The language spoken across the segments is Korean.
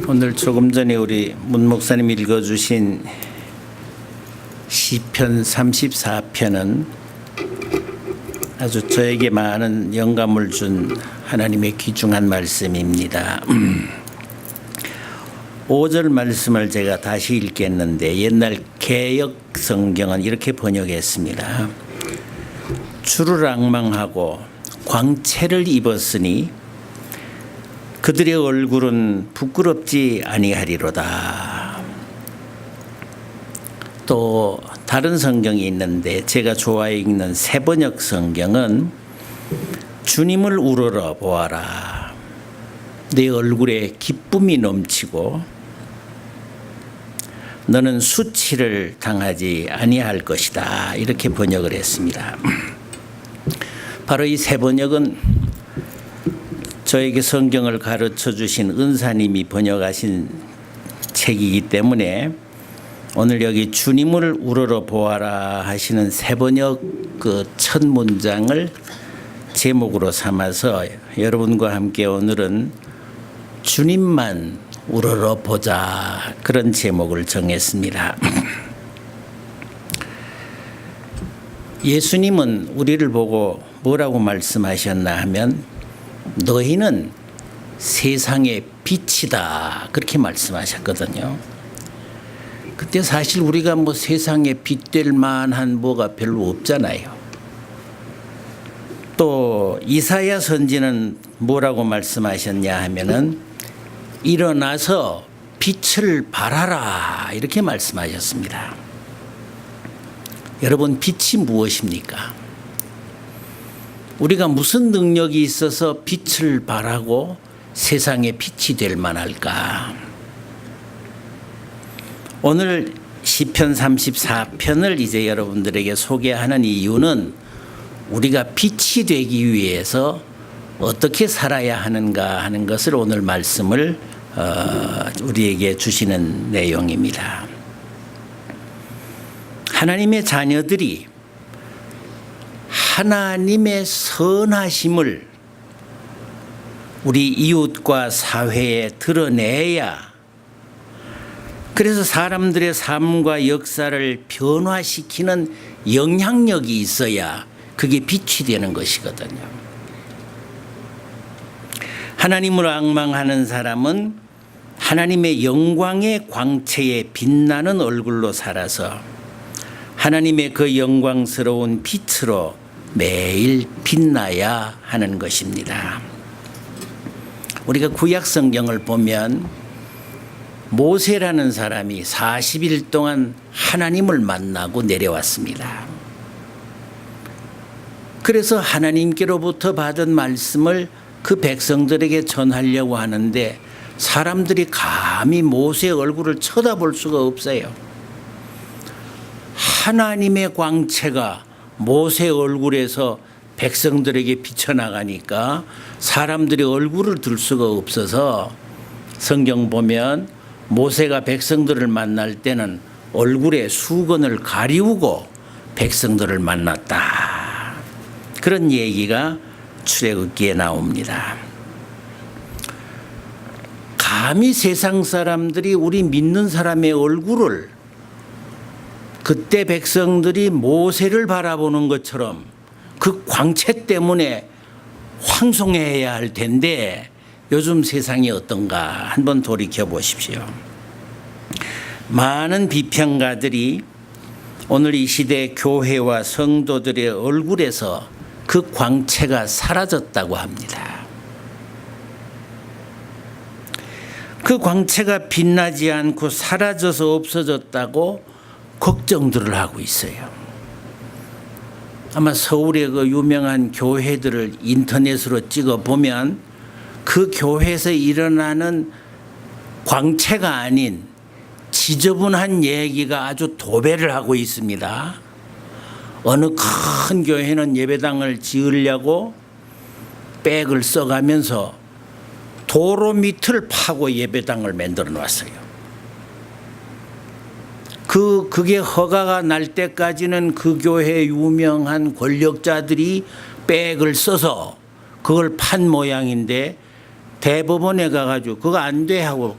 오늘 조금 전에 우리 문 목사님 읽어주신 시편 34편은 아주 저에게 많은 영감을 준 하나님의 귀중한 말씀입니다. 5절 말씀을 제가 다시 읽겠는데 옛날 개역 성경은 이렇게 번역했습니다. 주를 앙망하고 광채를 입었으니 그들의 얼굴은 부끄럽지 아니하리로다. 또 다른 성경이 있는데 제가 좋아해 읽는 새번역 성경은 주님을 우러러 보아라. 내 얼굴에 기쁨이 넘치고 너는 수치를 당하지 아니할 것이다. 이렇게 번역을 했습니다. 바로 이 새번역은 저에게 성경을 가르쳐 주신 은사님이 번역하신 책이기 때문에 오늘 여기 주님을 우러러 보아라 하시는 새번역 그 첫 문장을 제목으로 삼아서 여러분과 함께 오늘은 주님만 우러러 보자, 그런 제목을 정했습니다. 예수님은 우리를 보고 뭐라고 말씀하셨나 하면 너희는 세상의 빛이다, 그렇게 말씀하셨거든요. 그때 사실 우리가 뭐 세상에 빛될 만한 뭐가 별로 없잖아요. 또 이사야 선지는 뭐라고 말씀하셨냐 하면은 일어나서 빛을 발하라, 이렇게 말씀하셨습니다. 여러분, 빛이 무엇입니까? 우리가 무슨 능력이 있어서 빛을 발하고 세상에 빛이 될 만할까? 오늘 시편 34편을 이제 여러분들에게 소개하는 이유는 우리가 빛이 되기 위해서 어떻게 살아야 하는가 하는 것을 오늘 말씀을 우리에게 주시는 내용입니다. 하나님의 자녀들이 하나님의 선하심을 우리 이웃과 사회에 드러내야, 그래서 사람들의 삶과 역사를 변화시키는 영향력이 있어야 그게 빛이 되는 것이거든요. 하나님을 앙망하는 사람은 하나님의 영광의 광채에 빛나는 얼굴로 살아서 하나님의 그 영광스러운 빛으로 매일 빛나야 하는 것입니다. 우리가 구약 성경을 보면 모세라는 사람이 40일 동안 하나님을 만나고 내려왔습니다. 그래서 하나님께로부터 받은 말씀을 그 백성들에게 전하려고 하는데 사람들이 감히 모세의 얼굴을 쳐다볼 수가 없어요. 하나님의 광채가 모세 얼굴에서 백성들에게 비쳐나가니까 사람들이 얼굴을 들 수가 없어서 성경 보면 모세가 백성들을 만날 때는 얼굴에 수건을 가리우고 백성들을 만났다, 그런 얘기가 출애굽기에 나옵니다. 감히 세상 사람들이 우리 믿는 사람의 얼굴을 그때 백성들이 모세를 바라보는 것처럼 그 광채 때문에 황송해야 할 텐데 요즘 세상이 어떤가 한번 돌이켜 보십시오. 많은 비평가들이 오늘 이 시대 교회와 성도들의 얼굴에서 그 광채가 사라졌다고 합니다. 그 광채가 빛나지 않고 사라져서 없어졌다고 걱정들을 하고 있어요. 아마 서울의 그 유명한 교회들을 인터넷으로 찍어보면 그 교회에서 일어나는 광채가 아닌 지저분한 얘기가 아주 도배를 하고 있습니다. 어느 큰 교회는 예배당을 지으려고 백을 써가면서 도로 밑을 파고 예배당을 만들어 놨어요. 그게 허가가 날 때까지는 그 교회 유명한 권력자들이 백을 써서 그걸 판 모양인데 대법원에 가가지고 그거 안 돼 하고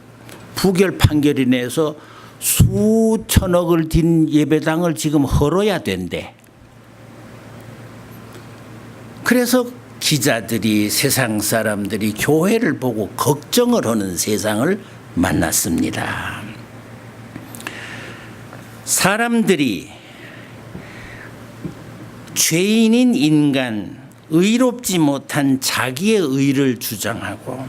부결 판결이 내서 수천억을 든 예배당을 지금 헐어야 된대. 그래서 기자들이 세상 사람들이 교회를 보고 걱정을 하는 세상을 만났습니다. 사람들이 죄인인 인간, 의롭지 못한 자기의 의를 주장하고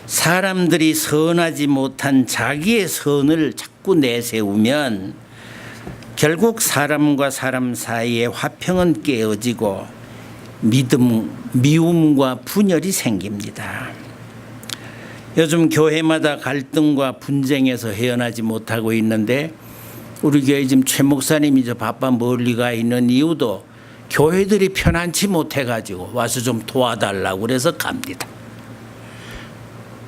사람들이 선하지 못한 자기의 선을 자꾸 내세우면 결국 사람과 사람 사이의 화평은 깨어지고 미움과 분열이 생깁니다. 요즘 교회마다 갈등과 분쟁에서 헤어나지 못하고 있는데 우리 교회 지금 최 목사님이 저 바빠 멀리 가 있는 이유도 교회들이 편안치 못해가지고 와서 좀 도와달라고 그래서 갑니다.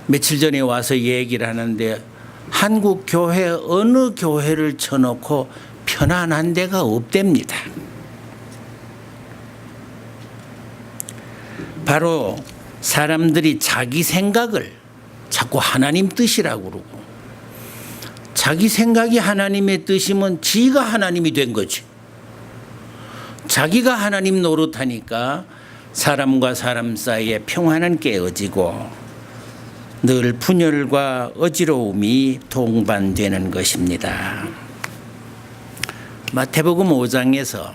며칠 전에 와서 얘기를 하는데 한국 교회 어느 교회를 쳐놓고 편안한 데가 없답니다. 바로 사람들이 자기 생각을 자꾸 하나님 뜻이라고 그러고 자기 생각이 하나님의 뜻이면 지가 하나님이 된 거지. 자기가 하나님 노릇하니까 사람과 사람 사이에 평화는 깨어지고 늘 분열과 어지러움이 동반되는 것입니다. 마태복음 5장에서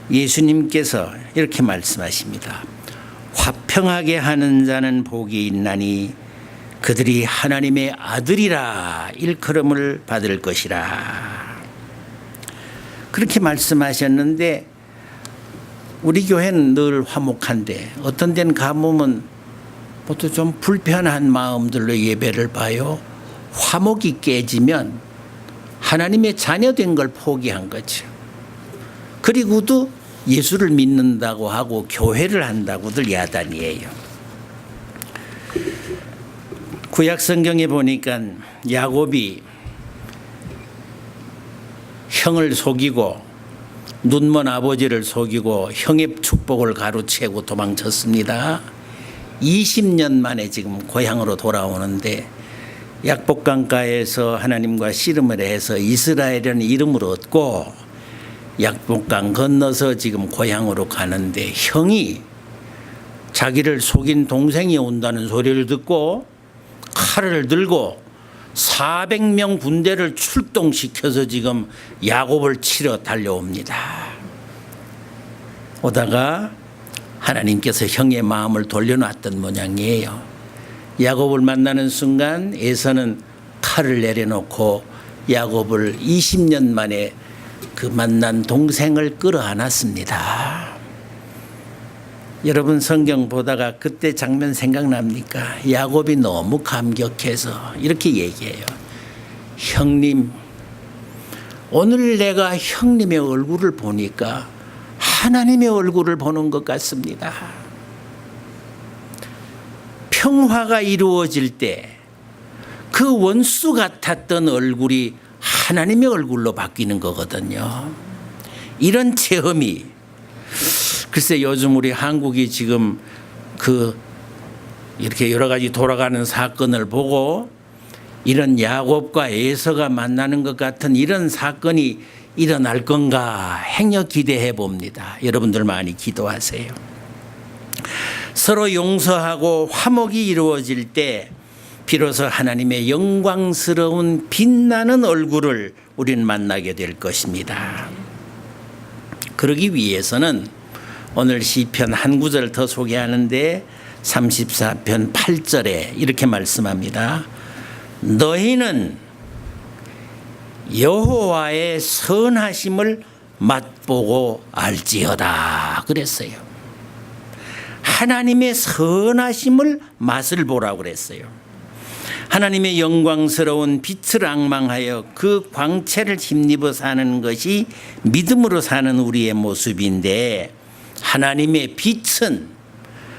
예수님께서 이렇게 말씀하십니다. 화평하게 하는 자는 복이 있나니 그들이 하나님의 아들이라 일컬음을 받을 것이라. 그렇게 말씀하셨는데 우리 교회는 늘 화목한데 어떤 데는 가보면 보통 좀 불편한 마음들로 예배를 봐요. 화목이 깨지면 하나님의 자녀된 걸 포기한 거죠. 그리고도 예수를 믿는다고 하고 교회를 한다고들 야단이에요. 구약 성경에 보니까 야곱이 형을 속이고 눈먼 아버지를 속이고 형의 축복을 가로채고 도망쳤습니다. 20년 만에 지금 고향으로 돌아오는데 약복강가에서 하나님과 씨름을 해서 이스라엘이라는 이름을 얻고 약복강 건너서 지금 고향으로 가는데 형이 자기를 속인 동생이 온다는 소리를 듣고 칼을 들고 400명 군대를 출동시켜서 지금 야곱을 치러 달려옵니다. 오다가 하나님께서 형의 마음을 돌려놨던 모양이에요. 야곱을 만나는 순간 에서는 칼을 내려놓고 야곱을 20년 만에 그 만난 동생을 끌어안았습니다. 여러분 성경 보다가 그때 장면 생각납니까? 야곱이 너무 감격해서 이렇게 얘기해요. 형님, 오늘 내가 형님의 얼굴을 보니까 하나님의 얼굴을 보는 것 같습니다. 평화가 이루어질 때 그 원수 같았던 얼굴이 하나님의 얼굴로 바뀌는 거거든요. 이런 체험이 글쎄 요즘 우리 한국이 지금 이렇게 여러 가지 돌아가는 사건을 보고 이런 야곱과 에서가 만나는 것 같은 이런 사건이 일어날 건가 행여 기대해 봅니다. 여러분들 많이 기도하세요. 서로 용서하고 화목이 이루어질 때 비로소 하나님의 영광스러운 빛나는 얼굴을 우리는 만나게 될 것입니다. 그러기 위해서는 오늘 시편 한 구절 더 소개하는데 34편 8절에 이렇게 말씀합니다. 너희는 여호와의 선하심을 맛보고 알지어다 그랬어요. 하나님의 선하심을 맛을 보라고 그랬어요. 하나님의 영광스러운 빛을 앙망하여 그 광채를 힘입어 사는 것이 믿음으로 사는 우리의 모습인데 하나님의 빛은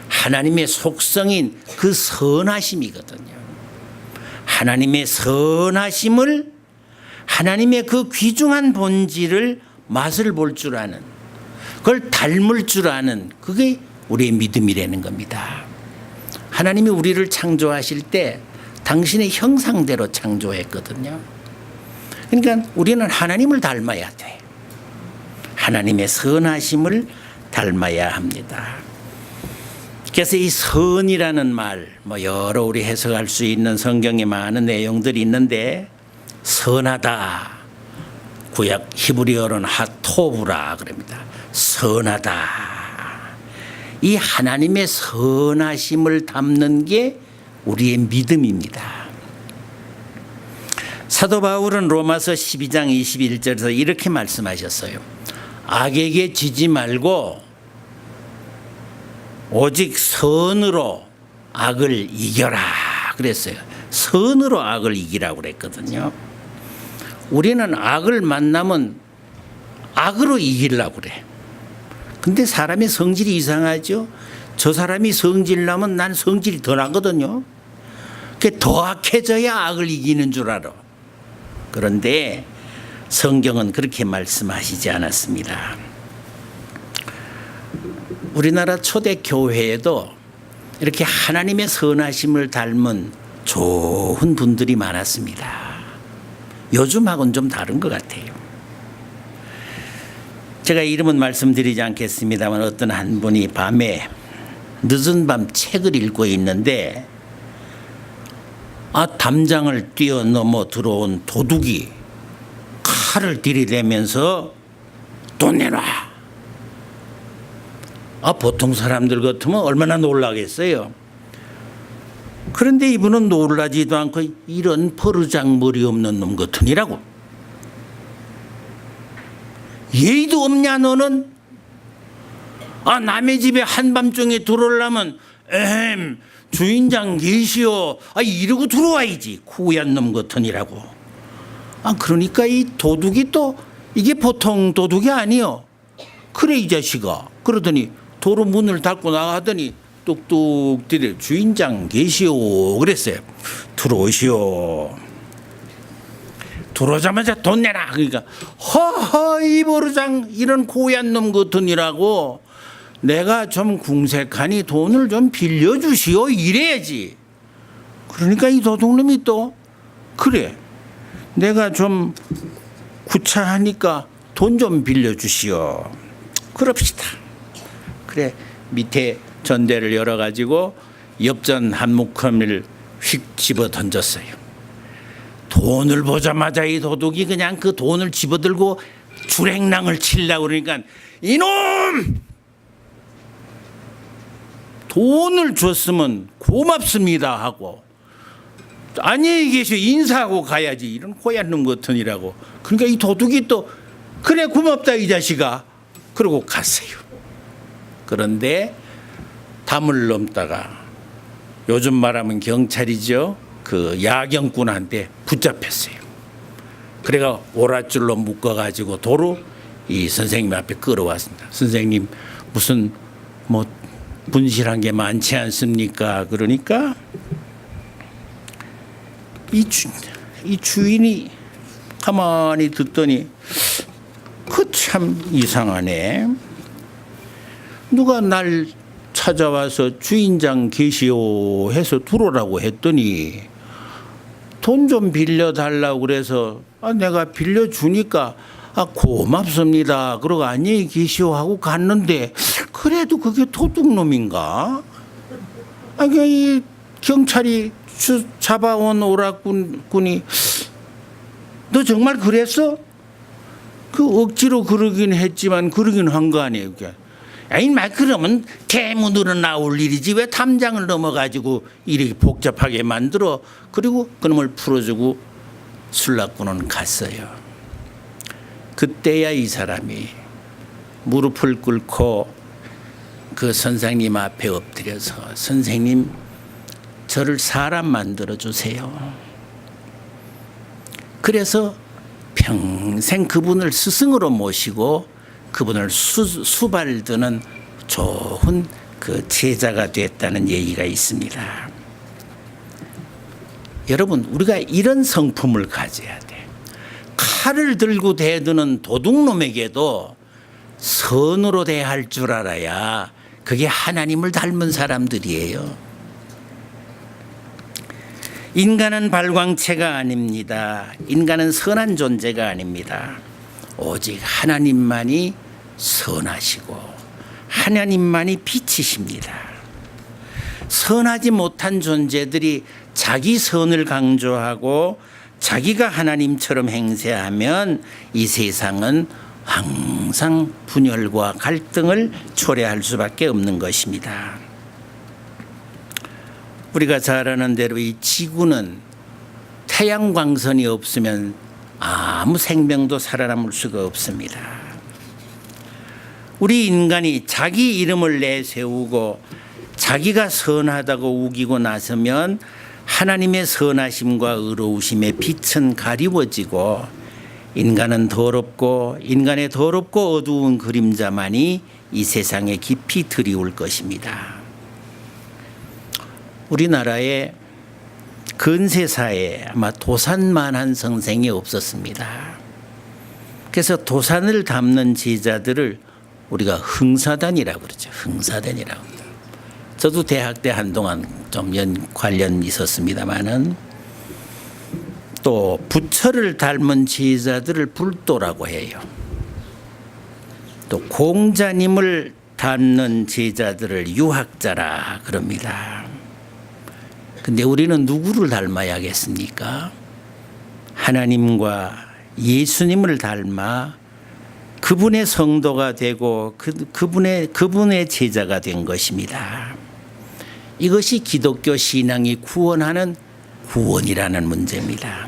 하나님의 속성인 그 선하심이거든요. 하나님의 선하심을 하나님의 그 귀중한 본질을 맛을 볼 줄 아는, 그걸 닮을 줄 아는, 그게 우리의 믿음이라는 겁니다. 하나님이 우리를 창조하실 때 당신의 형상대로 창조했거든요. 그러니까 우리는 하나님을 닮아야 돼. 하나님의 선하심을 닮아야 합니다. 그래서 이 선이라는 말, 여러 우리 해석할 수 있는 성경에 많은 내용들이 있는데, 선하다, 구약 히브리어로는 하토브라 그럽니다. 선하다. 이 하나님의 선하심을 담는 게 우리의 믿음입니다. 사도 바울은 로마서 12장 21절에서 이렇게 말씀하셨어요. 악에게 지지 말고 오직 선으로 악을 이겨라 그랬어요. 선으로 악을 이기라고 그랬거든요. 우리는 악을 만나면 악으로 이기려고 그래. 근데 사람의 성질이 이상하죠. 저 사람이 성질 나면 난 성질이 더 나거든요. 그게 더 악해져야 악을 이기는 줄 알아. 그런데 성경은 그렇게 말씀하시지 않았습니다. 우리나라 초대 교회에도 이렇게 하나님의 선하심을 닮은 좋은 분들이 많았습니다. 요즘하고는 좀 다른 것 같아요. 제가 이름은 말씀드리지 않겠습니다만 어떤 한 분이 밤에 늦은 밤 책을 읽고 있는데 담장을 뛰어넘어 들어온 도둑이 칼을 들이대면서 돈 내놔. 보통 사람들 같으면 얼마나 놀라겠어요. 그런데 이분은 놀라지도 않고 이런 버르장머리 없는 놈 같으니라고. 예의도 없냐 너는? 남의 집에 한밤중에 들어오려면 에헴 주인장 계시오 이러고 들어와야지. 쿠얀 놈 같으니라고. 그러니까 이 도둑이 또 이게 보통 도둑이 아니요. 그래 이 자식아. 그러더니 도로 문을 닫고 나가더니 뚝뚝 들여 주인장 계시오 그랬어요. 들어오시오. 들어오자마자 돈 내라. 그러니까 허허 이 버르장 이런 고얀 놈 같으니라고 내가 좀 궁색하니 돈을 좀 빌려주시오 이래야지. 그러니까 이 도둑놈이 또 그래 내가 좀 구차하니까 돈 좀 빌려주시오. 그럽시다. 그래 밑에 전대를 열어가지고 엽전 한 묶음을 휙 집어 던졌어요. 돈을 보자마자 이 도둑이 그냥 그 돈을 집어들고 주랭랑을 치려고 그러니까 이놈! 돈을 줬으면 고맙습니다 하고 안녕히 계시오 인사하고 가야지. 이런 호얀 놈 같으니라고. 그러니까 이 도둑이 또 그래 고맙다 이 자식아 그러고 갔어요. 그런데 담을 넘다가 요즘 말하면 경찰이죠. 그 야경꾼한테 붙잡혔어요. 그래가 오랏줄로 묶어가지고 도로 이 선생님 앞에 끌어왔습니다. 선생님 무슨 분실한 게 많지 않습니까? 그러니까 이 주인이 가만히 듣더니 그 참 이상하네. 누가 날 찾아와서 주인장 계시오 해서 들어오라고 했더니 돈 좀 빌려달라고 그래서 내가 빌려주니까 고맙습니다. 그러고 안녕히 계시오 하고 갔는데 그래도 그게 도둑놈인가? 이 경찰이 잡아온 오락군이 너 정말 그랬어? 그 억지로 그러긴 했지만 그러긴 한 거 아니에요. 말 그러면 대문으로 나올 일이지 왜 담장을 넘어가지고 이렇게 복잡하게 만들어. 그리고 그놈을 풀어주고 술락군은 갔어요. 그때야 이 사람이 무릎을 꿇고 그 선생님 앞에 엎드려서 선생님 저를 사람 만들어 주세요. 그래서 평생 그분을 스승으로 모시고 그분을 수발드는 좋은 그 제자가 됐다는 얘기가 있습니다. 여러분 우리가 이런 성품을 가져야 돼. 칼을 들고 대드는 도둑놈에게도 선으로 대할 줄 알아야 그게 하나님을 닮은 사람들이에요. 인간은 발광체가 아닙니다. 인간은 선한 존재가 아닙니다. 오직 하나님만이 선하시고 하나님만이 빛이십니다. 선하지 못한 존재들이 자기 선을 강조하고 자기가 하나님처럼 행세하면 이 세상은 항상 분열과 갈등을 초래할 수밖에 없는 것입니다. 우리가 잘 아는 대로 이 지구는 태양 광선이 없으면 아무 생명도 살아남을 수가 없습니다. 우리 인간이 자기 이름을 내세우고 자기가 선하다고 우기고 나서면 하나님의 선하심과 의로우심의 빛은 가리워지고 인간은 더럽고 인간의 더럽고 어두운 그림자만이 이 세상에 깊이 드리울 것입니다. 우리나라에 근세사에 아마 도산만한 선생이 없었습니다. 그래서 도산을 담는 제자들을 우리가 흥사단이라고 그러죠. 흥사단이라고. 저도 대학 때 한동안 좀 관련 있었습니다만은 또 부처를 닮은 제자들을 불도라고 해요. 또 공자님을 닮는 제자들을 유학자라 그럽니다. 근데 우리는 누구를 닮아야겠습니까? 하나님과 예수님을 닮아 그분의 성도가 되고 그분의 제자가 된 것입니다. 이것이 기독교 신앙이 구원하는 구원이라는 문제입니다.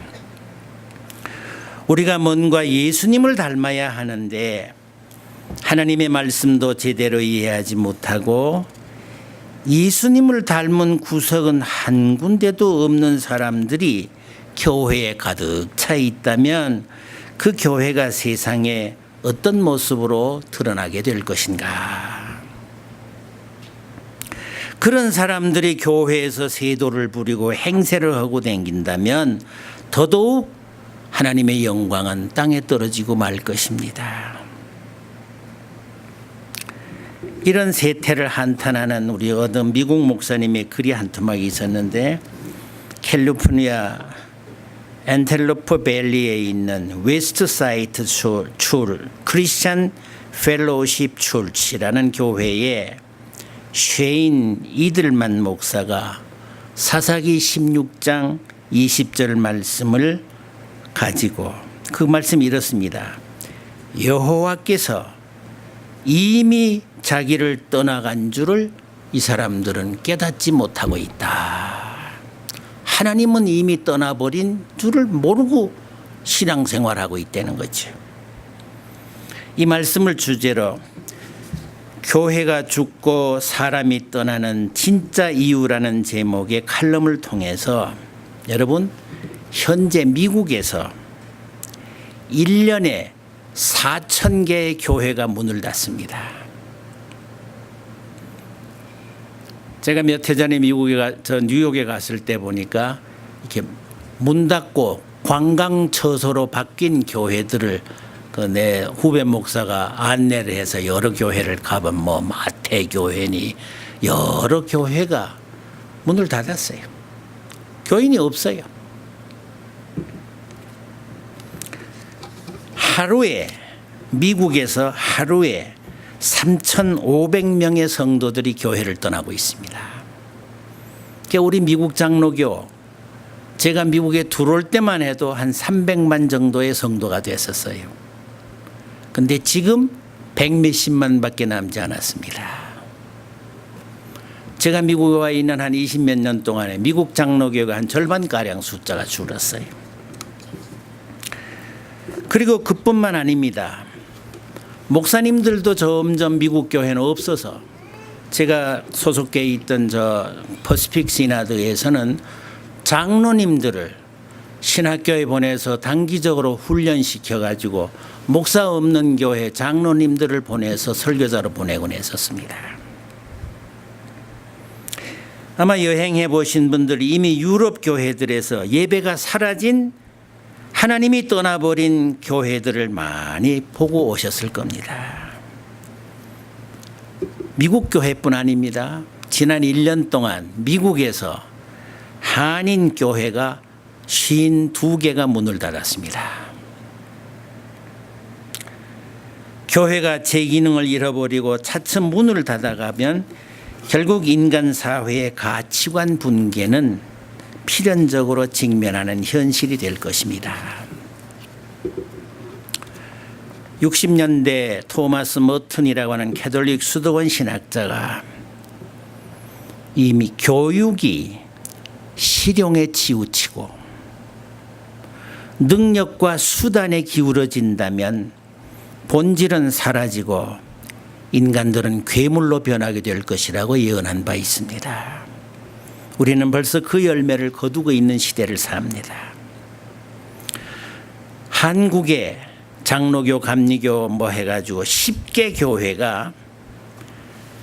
우리가 뭔가 예수님을 닮아야 하는데 하나님의 말씀도 제대로 이해하지 못하고 예수님을 닮은 구석은 한 군데도 없는 사람들이 교회에 가득 차 있다면 그 교회가 세상에 어떤 모습으로 드러나게 될 것인가. 그런 사람들이 교회에서 세도를 부리고 행세를 하고 다닌다면 더더욱 하나님의 영광은 땅에 떨어지고 말 것입니다. 이런 세태를 한탄하는 우리 어떤 미국 목사님의 글이 한 토막이 있었는데 캘리포니아 엔텔로프 밸리에 있는 웨스트사이드 출 크리스천 펠로우십 출치라는 교회에 쉐인 이들만 목사가 사사기 16장 20절 말씀을 가지고 그 말씀이 이렇습니다. 여호와께서 이미 자기를 떠나간 줄을 이 사람들은 깨닫지 못하고 있다. 하나님은 이미 떠나버린 줄을 모르고 신앙생활하고 있다는 거죠. 이 말씀을 주제로 교회가 죽고 사람이 떠나는 진짜 이유라는 제목의 칼럼을 통해서 여러분 현재 미국에서 1년에 4,000개의 교회가 문을 닫습니다. 제가 몇 해 전에 뉴욕에 갔을 때 보니까 이렇게 문 닫고 관광처소로 바뀐 교회들을 내 후배 목사가 안내를 해서 여러 교회를 가본 뭐 마태교회니 여러 교회가 문을 닫았어요. 교인이 없어요. 미국에서 하루에 3,500명의 성도들이 교회를 떠나고 있습니다. 그러니까 우리 미국 장로교, 제가 미국에 들어올 때만 해도 한 300만 정도의 성도가 됐었어요. 근데 지금 100몇십만밖에 남지 않았습니다. 제가 미국에 와 있는 한 20몇 년 동안에 미국 장로교가 한 절반가량 숫자가 줄었어요. 그리고 그뿐만 아닙니다. 목사님들도 점점 미국 교회는 없어서 제가 소속돼 있던 퍼시픽 시나드에서는 장로님들을 신학교에 보내서 단기적으로 훈련시켜가지고 목사 없는 교회 장로님들을 보내서 설교자로 보내곤 했었습니다. 아마 여행해 보신 분들이 이미 유럽 교회들에서 예배가 사라진 하나님이 떠나버린 교회들을 많이 보고 오셨을 겁니다. 미국 교회뿐 아닙니다. 지난 1년 동안 미국에서 한인 교회가 52개가 문을 닫았습니다. 교회가 제 기능을 잃어버리고 차츰 문을 닫아가면 결국 인간 사회의 가치관 붕괴는 필연적으로 직면하는 현실이 될 것입니다. 60년대 토마스 머튼이라고 하는 캐톨릭 수도원 신학자가 이미 교육이 실용에 치우치고 능력과 수단에 기울어진다면 본질은 사라지고 인간들은 괴물로 변하게 될 것이라고 예언한 바 있습니다. 우리는 벌써 그 열매를 거두고 있는 시대를 삽니다. 한국의 장로교, 감리교 뭐 해가지고 10개 교회가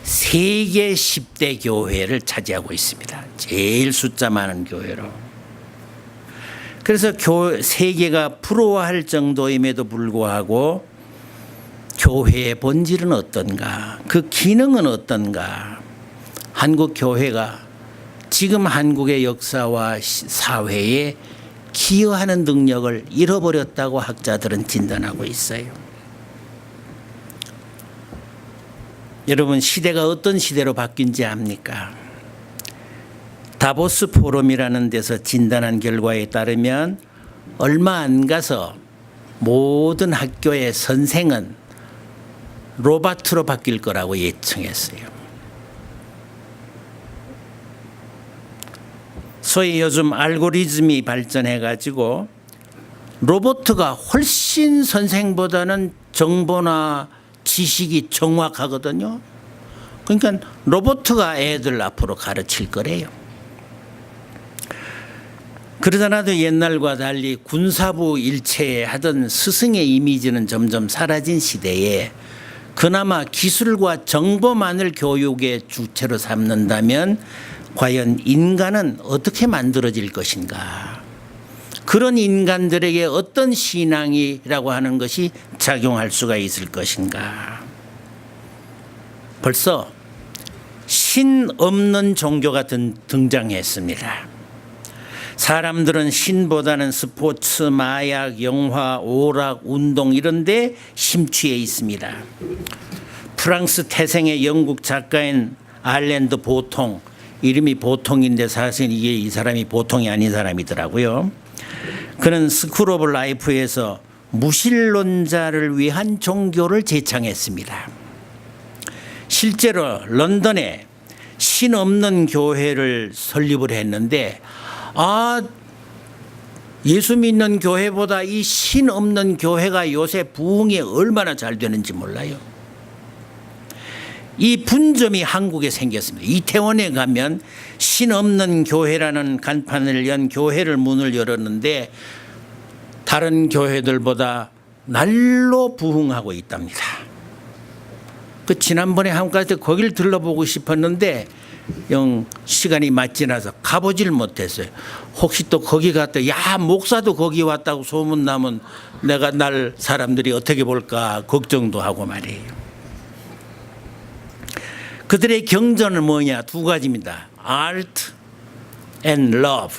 세계 10대 교회를 차지하고 있습니다. 제일 숫자 많은 교회로. 그래서 세계가 부러워할 정도임에도 불구하고 교회의 본질은 어떤가? 그 기능은 어떤가? 한국 교회가 지금 한국의 역사와 사회에 기여하는 능력을 잃어버렸다고 학자들은 진단하고 있어요. 여러분, 시대가 어떤 시대로 바뀐지 압니까? 다보스 포럼이라는 데서 진단한 결과에 따르면 얼마 안 가서 모든 학교의 선생은 로봇으로 바뀔 거라고 예측했어요. 소위 요즘 알고리즘이 발전해가지고 로봇가 훨씬 선생보다는 정보나 지식이 정확하거든요. 그러니까 로봇가 애들 앞으로 가르칠 거래요. 그러더라도 옛날과 달리 군사부 일체에 하던 스승의 이미지는 점점 사라진 시대에 그나마 기술과 정보만을 교육의 주체로 삼는다면 과연 인간은 어떻게 만들어질 것인가? 그런 인간들에게 어떤 신앙이라고 하는 것이 작용할 수가 있을 것인가? 벌써 신 없는 종교가 등장했습니다. 사람들은 신보다는 스포츠, 마약, 영화, 오락, 운동 이런 데 심취해 있습니다. 프랑스 태생의 영국 작가인 알렌드 보통, 이름이 보통인데 사실 이게 이 사람이 보통이 아닌 사람이더라고요. 그는 스쿨 오브 라이프에서 무신론자를 위한 종교를 제창했습니다. 실제로 런던에 신 없는 교회를 설립을 했는데 예수 믿는 교회보다 이 신 없는 교회가 요새 부흥이 얼마나 잘 되는지 몰라요. 이 분점이 한국에 생겼습니다. 이태원에 가면 신 없는 교회라는 간판을 연 교회를 문을 열었는데 다른 교회들보다 날로 부흥하고 있답니다. 지난번에 한국 갈 때 거기를 들러보고 싶었는데 시간이 맞지 않아서 가보질 못했어요. 혹시 또 거기 갔다 목사도 거기 왔다고 소문나면 내가 날 사람들이 어떻게 볼까 걱정도 하고 말이에요. 그들의 경전은 뭐냐? 두 가지입니다. Art and Love.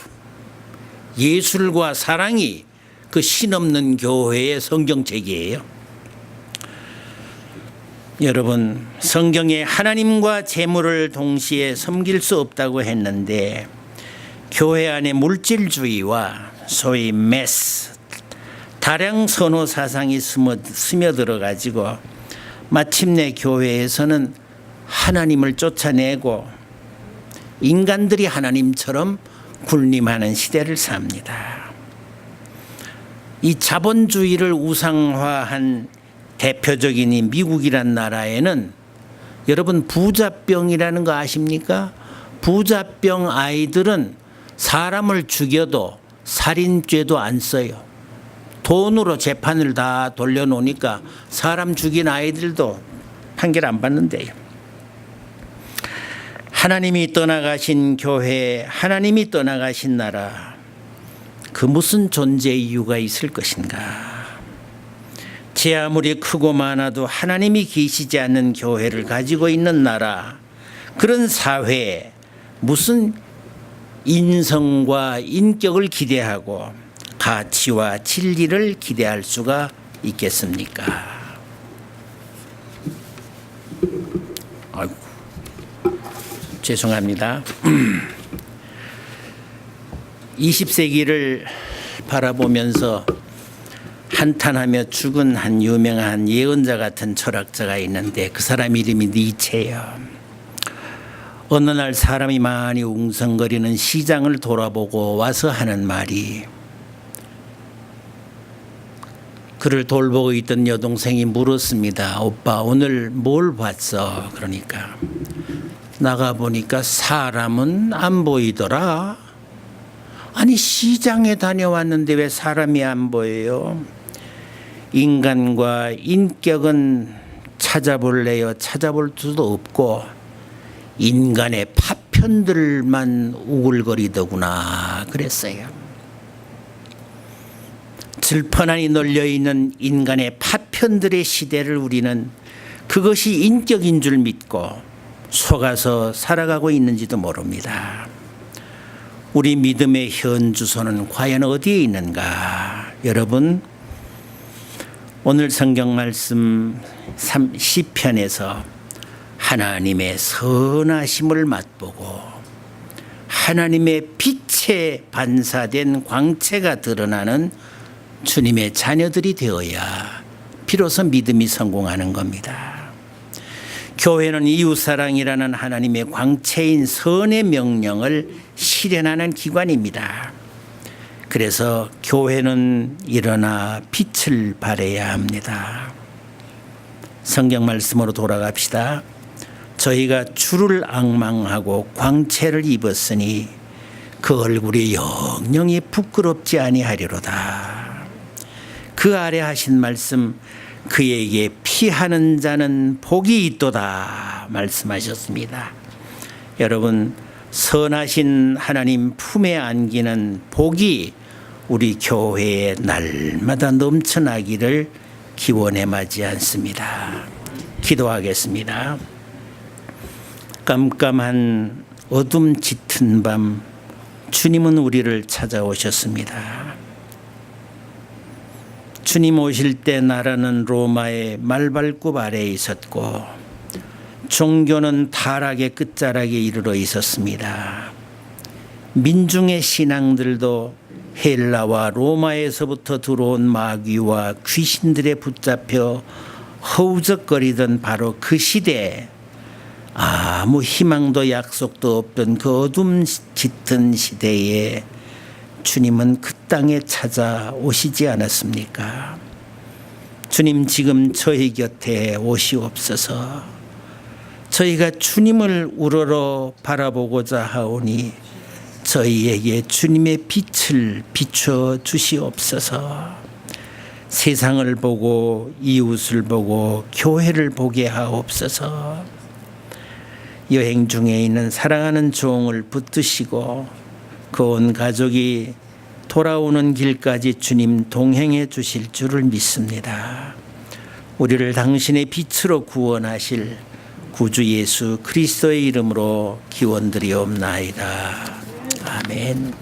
예술과 사랑이 그 신없는 교회의 성경책이에요. 여러분, 성경에 하나님과 재물을 동시에 섬길 수 없다고 했는데 교회 안에 물질주의와 소위 메스, 다량 선호 사상이 스며들어 가지고 마침내 교회에서는 하나님을 쫓아내고 인간들이 하나님처럼 군림하는 시대를 삽니다. 이 자본주의를 우상화한 대표적인 이 미국이란 나라에는 여러분 부자병이라는 거 아십니까? 부자병 아이들은 사람을 죽여도 살인죄도 안 써요. 돈으로 재판을 다 돌려놓으니까 사람 죽인 아이들도 판결 안 받는데요. 하나님이 떠나가신 교회, 하나님이 떠나가신 나라, 그 무슨 존재 이유가 있을 것인가? 제 아무리 크고 많아도 하나님이 계시지 않는 교회를 가지고 있는 나라, 그런 사회에 무슨 인성과 인격을 기대하고 가치와 진리를 기대할 수가 있겠습니까? 아이고, 죄송합니다. 20세기를 바라보면서 한탄하며 죽은 한 유명한 예언자 같은 철학자가 있는데 그 사람 이름이 니체예요. 어느 날 사람이 많이 웅성거리는 시장을 돌아보고 와서 하는 말이, 그를 돌보고 있던 여동생이 물었습니다. 오빠 오늘 뭘 봤어? 그러니까 나가보니까 사람은 안 보이더라. 아니 시장에 다녀왔는데 왜 사람이 안 보여요? 인간과 인격은 찾아볼래요? 찾아볼 수도 없고 인간의 파편들만 우글거리더구나 그랬어요. 질펀하니 널려있는 인간의 파편들의 시대를 우리는 그것이 인격인 줄 믿고 속아서 살아가고 있는지도 모릅니다. 우리 믿음의 현 주소는 과연 어디에 있는가? 여러분, 오늘 성경 말씀 시편에서 하나님의 선하심을 맛보고 하나님의 빛에 반사된 광채가 드러나는 주님의 자녀들이 되어야 비로소 믿음이 성공하는 겁니다. 교회는 이웃사랑이라는 하나님의 광채인 선의 명령을 실현하는 기관입니다. 그래서 교회는 일어나 빛을 발해야 합니다. 성경 말씀으로 돌아갑시다. 저희가 주를 앙망하고 광채를 입었으니 그 얼굴이 영영이 부끄럽지 아니하리로다. 그 아래 하신 말씀, 그에게 피하는 자는 복이 있도다 말씀하셨습니다. 여러분, 선하신 하나님 품에 안기는 복이 우리 교회에 날마다 넘쳐나기를 기원해 마지 않습니다. 기도하겠습니다. 깜깜한 어둠 짙은 밤 주님은 우리를 찾아오셨습니다. 주님 오실 때 나라는 로마의 말발굽 아래에 있었고 종교는 타락의 끝자락에 이르러 있었습니다. 민중의 신앙들도 헬라와 로마에서부터 들어온 마귀와 귀신들에 붙잡혀 허우적거리던 바로 그 시대에, 아무 희망도 약속도 없던 그 어둠 짙은 시대에 주님은 그 땅에 찾아오시지 않았습니까? 주님, 지금 저희 곁에 오시옵소서. 저희가 주님을 우러러 바라보고자 하오니 저희에게 주님의 빛을 비춰 주시옵소서. 세상을 보고 이웃을 보고 교회를 보게 하옵소서. 여행 중에 있는 사랑하는 종을 붙드시고 그 온 가족이 돌아오는 길까지 주님 동행해 주실 줄을 믿습니다. 우리를 당신의 빛으로 구원하실 구주 예수 그리스도의 이름으로 기원드리옵나이다. 아멘.